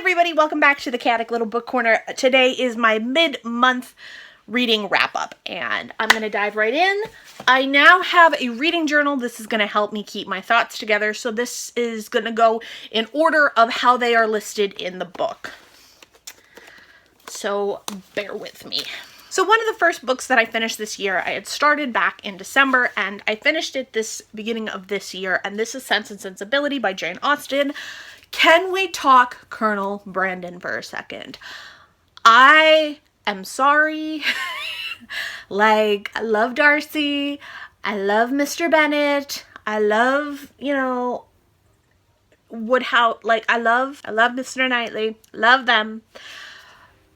everybody, welcome back to the Chaotic Little Book Corner. Today is my mid-month reading wrap-up, and I'm going to dive right in. I now have a reading journal. This is going to help me keep my thoughts together, so this is going to go in order of how they are listed in the book. So bear with me. So one of the first books that I finished this year, I had started back in December, and I finished it this beginning of this year, and this is Sense and Sensibility by Jane Austen. Can we talk Colonel Brandon for a second? I am sorry. Like, I love Darcy. I love Mr. Bennet. I love, I love Mr. Knightley. Love them.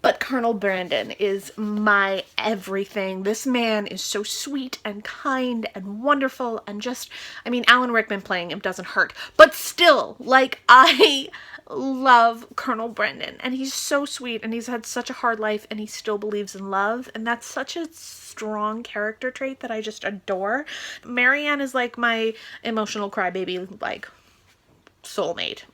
But Colonel Brandon is my everything. This man is so sweet and kind and wonderful and just, Alan Rickman playing him doesn't hurt. But still, I love Colonel Brandon. And he's so sweet and he's had such a hard life and he still believes in love. And that's such a strong character trait that I just adore. Marianne is like my emotional crybaby, soulmate.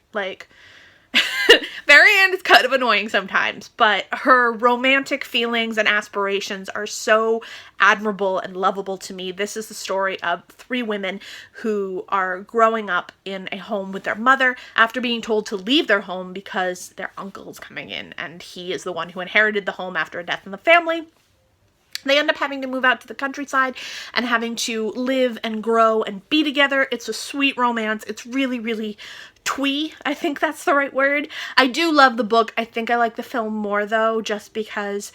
Marianne is kind of annoying sometimes, but her romantic feelings and aspirations are so admirable and lovable to me. This is the story of three women who are growing up in a home with their mother after being told to leave their home because their uncle is coming in, and he is the one who inherited the home after a death in the family. They end up having to move out to the countryside and having to live and grow and be together. It's a sweet romance. It's really, really twee. I think that's the right word. I do love the book. I think I like the film more, though, just because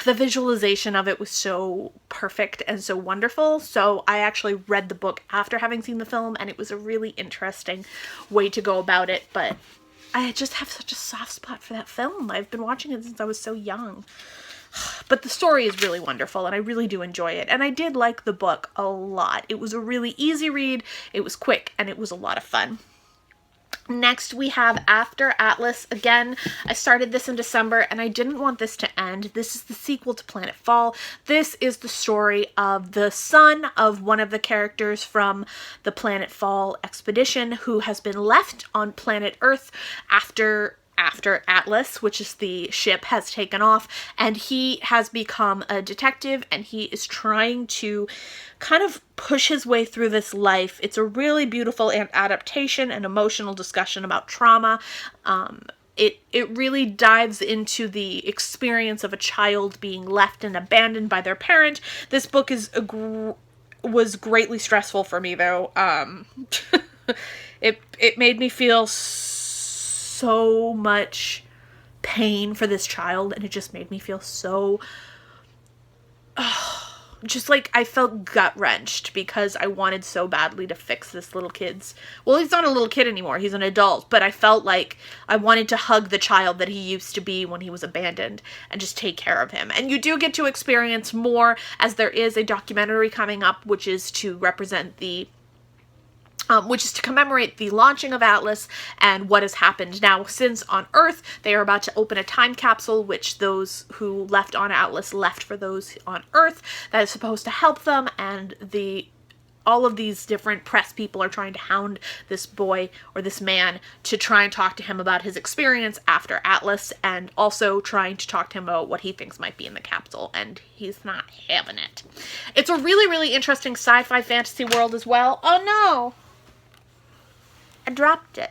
the visualization of it was so perfect and so wonderful. So I actually read the book after having seen the film, and it was a really interesting way to go about it. But I just have such a soft spot for that film. I've been watching it since I was so young. But the story is really wonderful, and I really do enjoy it. And I did like the book a lot. It was a really easy read, it was quick, and it was a lot of fun. Next, we have After Atlas. Again, I started this in December, and I didn't want this to end. This is the sequel to Planet Fall. This is the story of the son of one of the characters from the Planet Fall expedition who has been left on planet Earth after Atlas, which is the ship, has taken off, and he has become a detective, and he is trying to kind of push his way through this life. It's a really beautiful adaptation and emotional discussion about trauma. It really dives into the experience of a child being left and abandoned by their parent. This book was greatly stressful for me, though. It made me feel so much pain for this child, and it just made me feel so I felt gut-wrenched because I wanted so badly to fix this little kid's, well, he's not a little kid anymore, he's an adult, but I felt like I wanted to hug the child that he used to be when he was abandoned and just take care of him. And you do get to experience more, as there is a documentary coming up which is to commemorate the launching of Atlas and what has happened now since on Earth. They are about to open a time capsule, which those who left on Atlas left for those on Earth, that is supposed to help them, and all of these different press people are trying to hound this boy or this man to try and talk to him about his experience after Atlas, and also trying to talk to him about what he thinks might be in the capsule, and he's not having it. It's a really, really interesting sci-fi fantasy world as well. Oh no! I dropped it.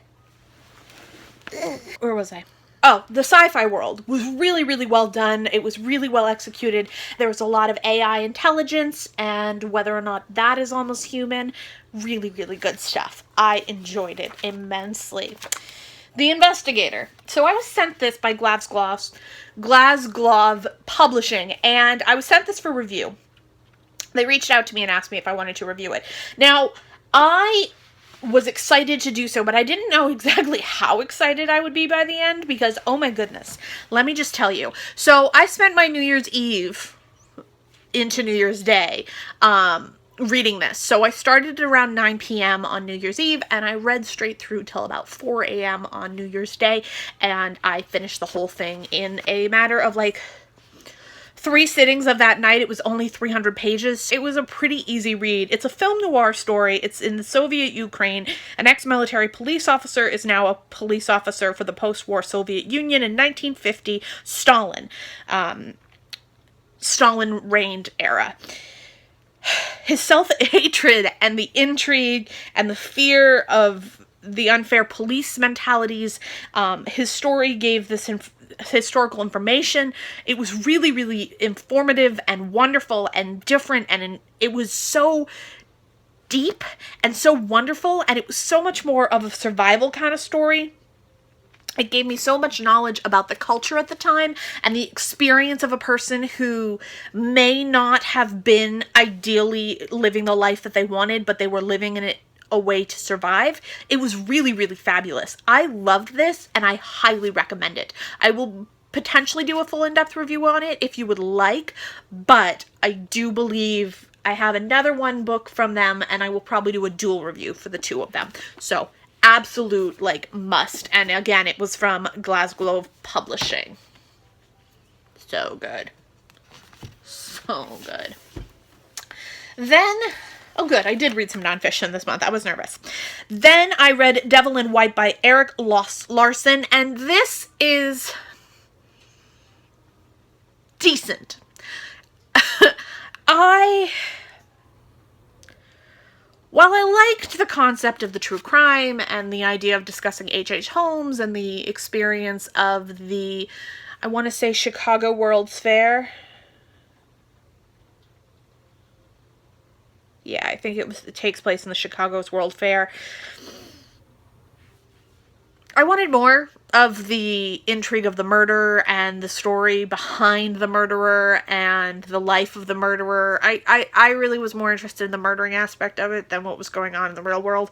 Where was I? Oh, the sci-fi world was really, really well done. It was really well executed. There was a lot of AI intelligence, and whether or not that is almost human, really, really good stuff. I enjoyed it immensely. The Investigator. So I was sent this by Glasglove Publishing, and I was sent this for review. They reached out to me and asked me if I wanted to review it. Now, I was excited to do so, but I didn't know exactly how excited I would be by the end, because, oh my goodness, let me just tell you. So I spent my New Year's Eve into New Year's Day reading this. So I started around 9 p.m. on New Year's Eve, and I read straight through till about 4 a.m. on New Year's Day, and I finished the whole thing in a matter of 3 sittings of that night. It was only 300 pages. It was a pretty easy read. It's a film noir story. It's in the Soviet Ukraine. An ex-military police officer is now a police officer for the post-war Soviet Union in 1950 Stalin reigned era. His self-hatred and the intrigue and the fear of the unfair police mentalities, his story gave this historical information. It was really, really informative and wonderful and different, and it was so deep and so wonderful, and it was so much more of a survival kind of story. It gave me so much knowledge about the culture at the time and the experience of a person who may not have been ideally living the life that they wanted, but they were living in it a way to survive. It was really, really fabulous. I loved this, and I highly recommend it. I will potentially do a full in-depth review on it if you would like, but I do believe I have another one book from them, and I will probably do a dual review for the 2 of them. So, absolute, like, must. And again, it was from Glasgow Publishing. So good. So good. Then, oh good, I did read some nonfiction this month. I was nervous. Then I read Devil in White by Erik Larson, and this is decent. While I liked the concept of the true crime and the idea of discussing H.H. Holmes and the experience of the, I want to say, Chicago World's Fair. Yeah, I think it takes place in the Chicago's World Fair. I wanted more of the intrigue of the murder and the story behind the murderer and the life of the murderer. I really was more interested in the murdering aspect of it than what was going on in the real world.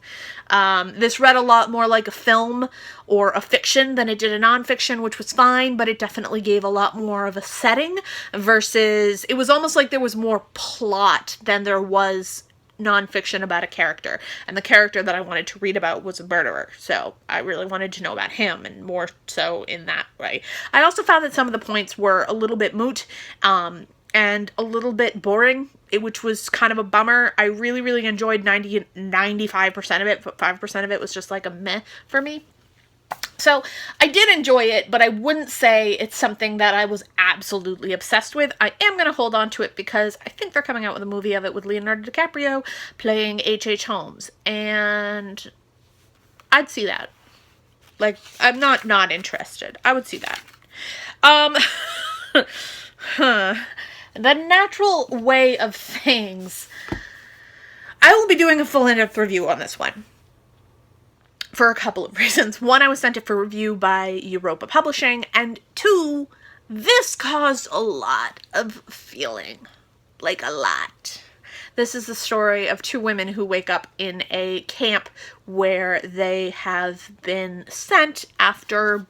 This read a lot more like a film or a fiction than it did a nonfiction, which was fine, but it definitely gave a lot more of a setting versus it was almost like there was more plot than there was nonfiction about a character, and the character that I wanted to read about was a murderer, so I really wanted to know about him, and more so in that way. I also found that some of the points were a little bit moot, and a little bit boring, which was kind of a bummer. I really, really enjoyed 95% of it, but 5% of it was just like a meh for me. So I did enjoy it, but I wouldn't say it's something that I was absolutely obsessed with. I am going to hold on to it because I think they're coming out with a movie of it with Leonardo DiCaprio playing H.H. Holmes, and I'd see that. Like, I'm not interested. I would see that. The Natural Way of Things. I will be doing a full in-depth review on this one. For a couple of reasons. One, I was sent it for review by WrapUp Publishing, and 2, this caused a lot of feeling. Like, a lot. This is the story of 2 women who wake up in a camp where they have been sent after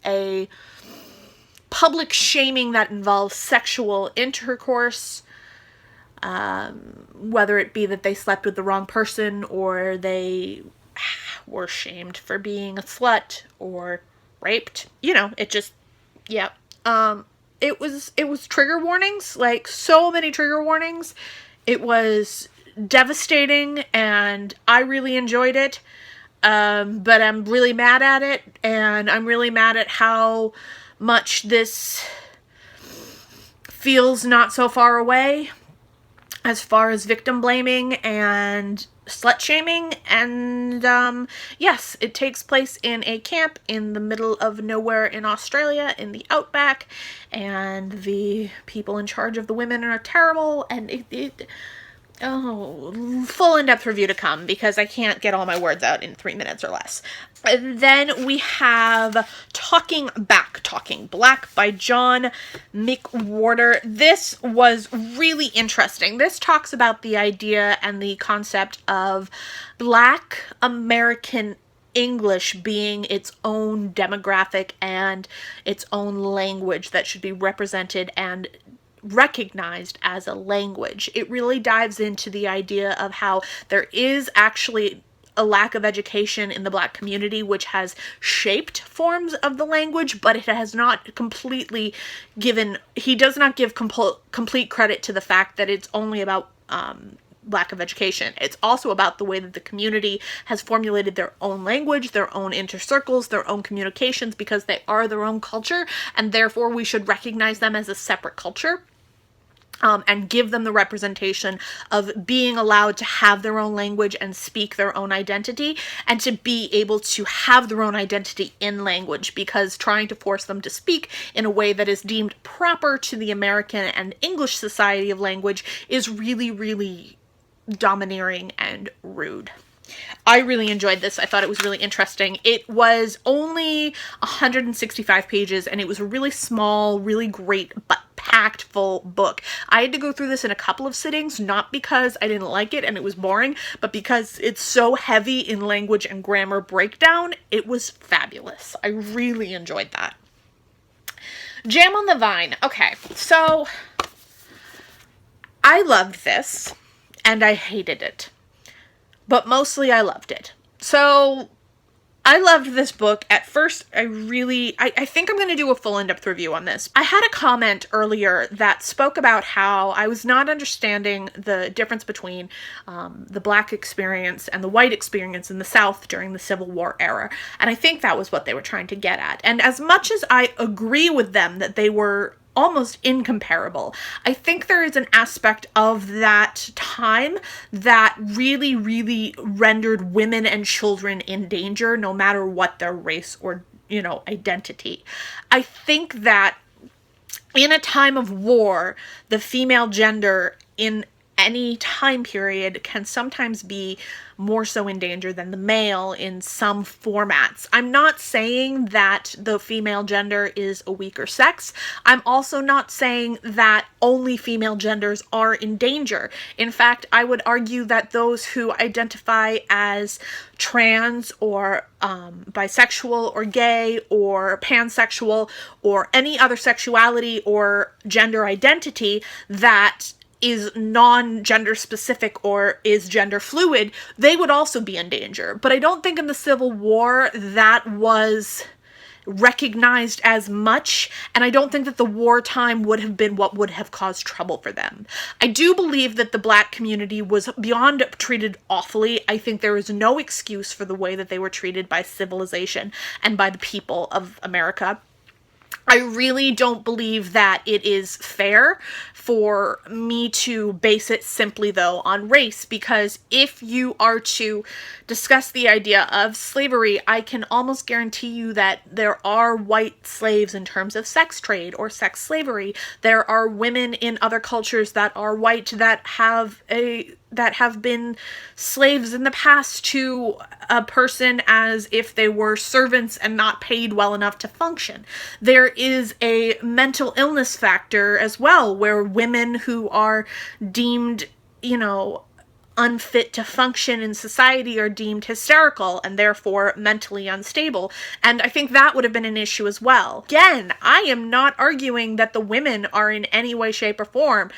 a public shaming that involves sexual intercourse, whether it be that they slept with the wrong person or they were shamed for being a slut or raped. You know, it just, yeah. It was trigger warnings, like so many trigger warnings. It was devastating and I really enjoyed it. But I'm really mad at it, and I'm really mad at how much this feels not so far away as far as victim blaming and slut shaming. And yes, it takes place in a camp in the middle of nowhere in Australia in the outback, and the people in charge of the women are terrible, and full in-depth review to come because I can't get all my words out in 3 minutes or less. And then we have Talking Black by John McWhorter. This was really interesting. This talks about the idea and the concept of Black American English being its own demographic and its own language that should be represented and recognized as a language. It really dives into the idea of how there is actually a lack of education in the Black community, which has shaped forms of the language, but it has not completely he does not give complete credit to the fact that it's only about lack of education. It's also about the way that the community has formulated their own language, their own intercircles, their own communications, because they are their own culture, and therefore we should recognize them as a separate culture. And give them the representation of being allowed to have their own language and speak their own identity, and to be able to have their own identity in language, because trying to force them to speak in a way that is deemed proper to the American and English society of language is really, really domineering and rude. I really enjoyed this. I thought it was really interesting. It was only 165 pages, and it was a really small, really great, but packed full book. I had to go through this in a couple of sittings, not because I didn't like it and it was boring, but because it's so heavy in language and grammar breakdown. It was fabulous. I really enjoyed that. Jam on the Vine. Okay, so I loved this, and I hated it. But mostly I loved it. So I loved this book. At first, I think I'm going to do a full in-depth review on this. I had a comment earlier that spoke about how I was not understanding the difference between the Black experience and the white experience in the South during the Civil War era. And I think that was what they were trying to get at. And as much as I agree with them that they were almost incomparable, I think there is an aspect of that time that really, really rendered women and children in danger, no matter what their race or, identity. I think that in a time of war, the female gender in any time period can sometimes be more so in danger than the male in some formats. I'm not saying that the female gender is a weaker sex. I'm also not saying that only female genders are in danger. In fact, I would argue that those who identify as trans or bisexual or gay or pansexual or any other sexuality or gender identity that is non-gender specific or is gender fluid, they would also be in danger. But I don't think in the Civil War that was recognized as much, and I don't think that the wartime would have been what would have caused trouble for them. I do believe that the Black community was beyond treated awfully. I think there is no excuse for the way that they were treated by civilization and by the people of America. I really don't believe that it is fair for me to base it simply, though, on race, because if you are to discuss the idea of slavery, I can almost guarantee you that there are white slaves in terms of sex trade or sex slavery. There are women in other cultures that are white that have been slaves in the past to a person as if they were servants and not paid well enough to function. There is a mental illness factor as well, where women who are deemed, unfit to function in society are deemed hysterical and therefore mentally unstable. And I think that would have been an issue as well. Again, I am not arguing that the women are in any way, shape, or form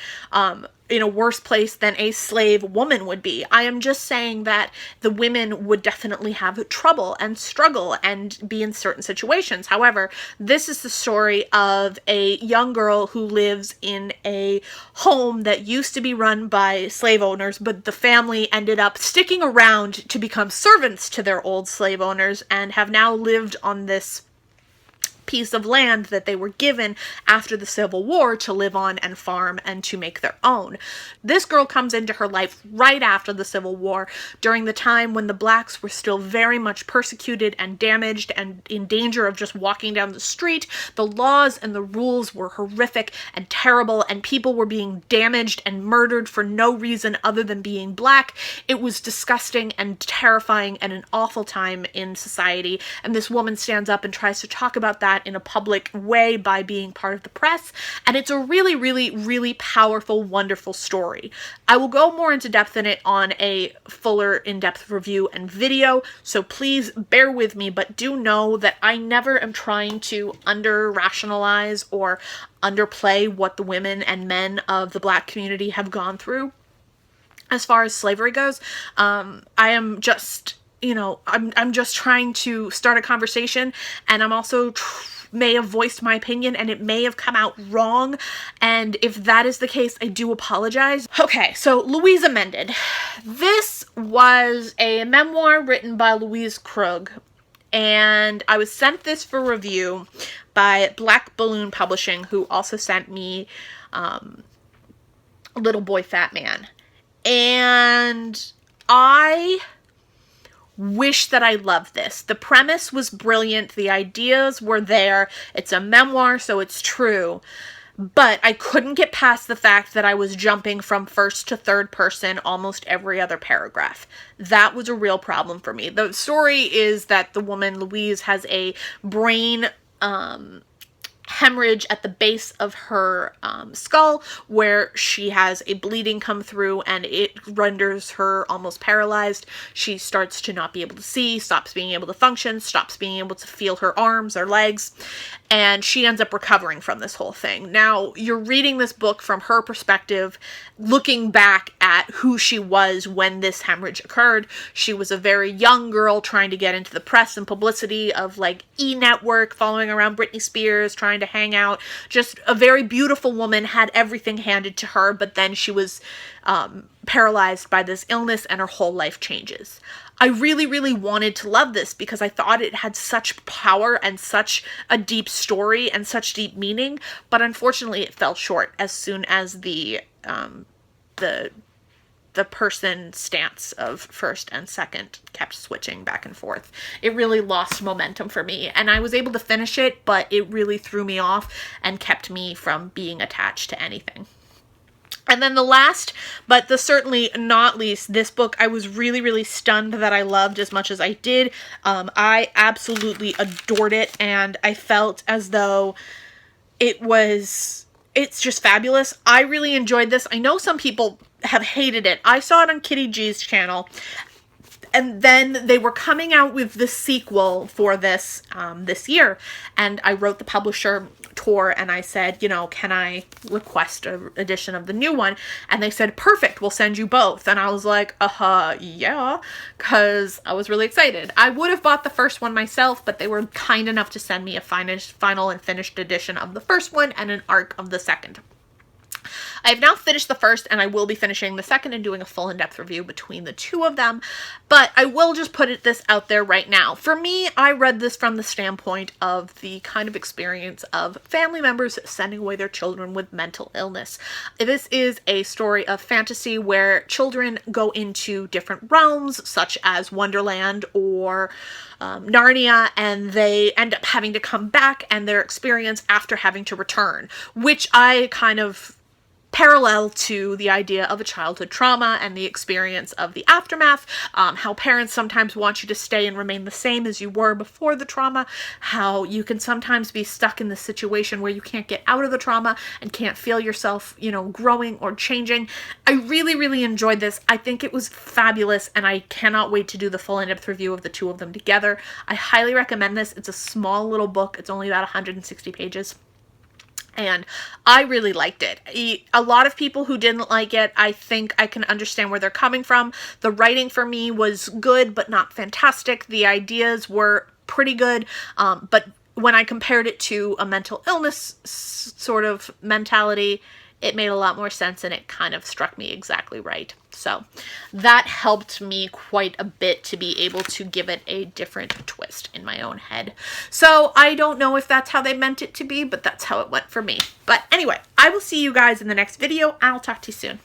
in a worse place than a slave woman would be. I am just saying that the women would definitely have trouble and struggle and be in certain situations. However, this is the story of a young girl who lives in a home that used to be run by slave owners, but the family ended up sticking around to become servants to their old slave owners and have now lived on this piece of land that they were given after the Civil War to live on and farm and to make their own. This girl comes into her life right after the Civil War, during the time when the Blacks were still very much persecuted and damaged and in danger of just walking down the street. The laws and the rules were horrific and terrible, and people were being damaged and murdered for no reason other than being Black. It was disgusting and terrifying and an awful time in society, and this woman stands up and tries to talk about that in a public way by being part of the press, and it's a really, really, really powerful, wonderful story. I will go more into depth in it on a fuller in-depth review and video, so please bear with me, but do know that I never am trying to under-rationalize or underplay what the women and men of the Black community have gone through as far as slavery goes. I am just you know, I'm just trying to start a conversation, and I'm also may have voiced my opinion and it may have come out wrong, and if that is the case, I do apologize. Okay, so Louise Amended. This was a memoir written by Louise Krug, and I was sent this for review by Black Balloon Publishing, who also sent me Little Boy Fat Man. And I wish that I loved this. The premise was brilliant. The ideas were there. It's a memoir, so it's true. But I couldn't get past the fact that I was jumping from first to third person almost every other paragraph. That was a real problem for me. The story is that the woman, Louise, has a brain hemorrhage at the base of her skull, where she has a bleeding come through and it renders her almost paralyzed. She starts to not be able to see, stops being able to function, stops being able to feel her arms or legs, and she ends up recovering from this whole thing. Now, you're reading this book from her perspective, looking back at who she was when this hemorrhage occurred. She was a very young girl trying to get into the press and publicity of like E-Network, following around Britney Spears, trying to hang out. Just a very beautiful woman, had everything handed to her, but then she was paralyzed by this illness and her whole life changes. I really, really wanted to love this because I thought it had such power and such a deep story and such deep meaning, but unfortunately it fell short as soon as the person stance of first and second kept switching back and forth. It really lost momentum for me, and I was able to finish it, but it really threw me off and kept me from being attached to anything. And then the last, but the certainly not least, this book I was really, really stunned that I loved as much as I did. I absolutely adored it, and I felt as though it's just fabulous. I really enjoyed this. I know some people have hated it. I saw it on Kitty G's channel, and then they were coming out with the sequel for this this year, and I wrote the publisher tour and I said, you know, can I request an edition of the new one? And they said, perfect, we'll send you both. And I was like, yeah, because I was really excited. I would have bought the first one myself, but they were kind enough to send me a final and finished edition of the first one and an arc of the second. I have now finished the first, and I will be finishing the second and doing a full in-depth review between the two of them, but I will just put this out there right now. For me, I read this from the standpoint of the kind of experience of family members sending away their children with mental illness. This is a story of fantasy where children go into different realms, such as Wonderland or Narnia, and they end up having to come back, and their experience after having to return, which I kind of parallel to the idea of a childhood trauma and the experience of the aftermath, how parents sometimes want you to stay and remain the same as you were before the trauma, how you can sometimes be stuck in this situation where you can't get out of the trauma and can't feel yourself, you know, growing or changing. I really, really enjoyed this. I think it was fabulous, and I cannot wait to do the full in-depth review of the two of them together. I highly recommend this. It's a small little book. It's only about 160 pages. And I really liked it. A lot of people who didn't like it, I think I can understand where they're coming from. The writing for me was good, but not fantastic. The ideas were pretty good, but when I compared it to a mental illness sort of mentality, it made a lot more sense, and it kind of struck me exactly right. So that helped me quite a bit to be able to give it a different twist in my own head. So I don't know if that's how they meant it to be, but that's how it went for me. But anyway, I will see you guys in the next video. I'll talk to you soon.